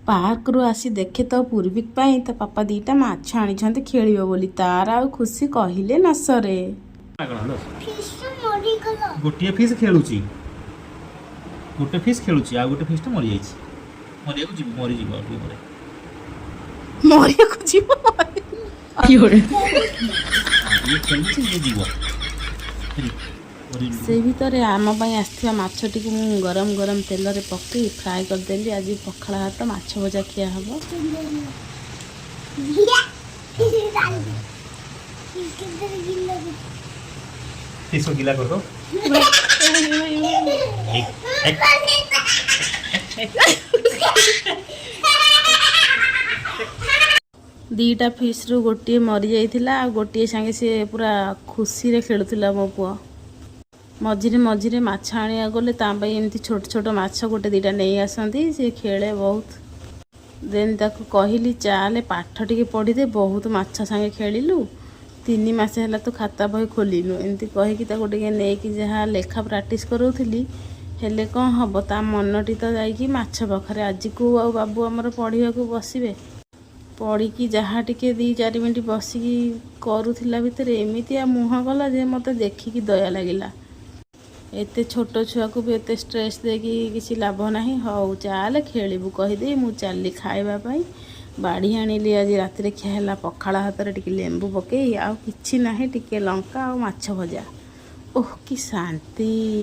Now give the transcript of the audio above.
Park रु आसी देखे तो पूर्विक पाई तो पापा दीटा माछ आनी खेलियो बोली तार आ खुशी कहले न सरे गोटे फिश खेलुची गोटे फिश खेलुची आ गोटे फिश तो मरि जाईची मरिया को जीव मरि जीव आउ मरे मरिया को जीव ये खेलुची ये जीव से भीतर आम आसवा माछटी को मु गरम गरम तेल रे पकई फ्राए करदेली। आज पखाला भात माछ भजा खिया हम फिश गिला कर दो दीटा फिश रु गोटे मरी जाइथिला आ गोटे संगे से पूरा खुशी रे खेलुथिला मो पुआ मझिरे मझिरे माछ आनिया गले एमती छोट छोट माछ गोटे दीटा नहीं आसती से खेले बहुत देन ताको कहली चाले पाठ टिके पढ़ी दे बहुत माछ संगे खेलिलु 3 मास है तो खाता बही खोलिनु एमती कहीकि ताको टिके नेकी जहाँ लेखा प्रैक्टिस करूथली हेले कौन हम ता मनटी तो जाइकी माछ पाखरे आज को आ बाबू आमर पढ़ा को बसबे पढ़ी कि जहाँ टिके 2-4 मिनट बसिकी करूथिला भितर एमती आ मुह गला जे मत देखिकी दया लगिला एते छोट छुआ को भी एते स्ट्रेस देकी किसी लाभ नहीं हौ चाल खेलबू कहीदे मु चली खाइबा बाड़ी आनिली आज राति खियाला पखाला हाथ रे टिके लेंबू पकई आ किछि नाही टिके लंका आ माछ भजा ओह कि शांति।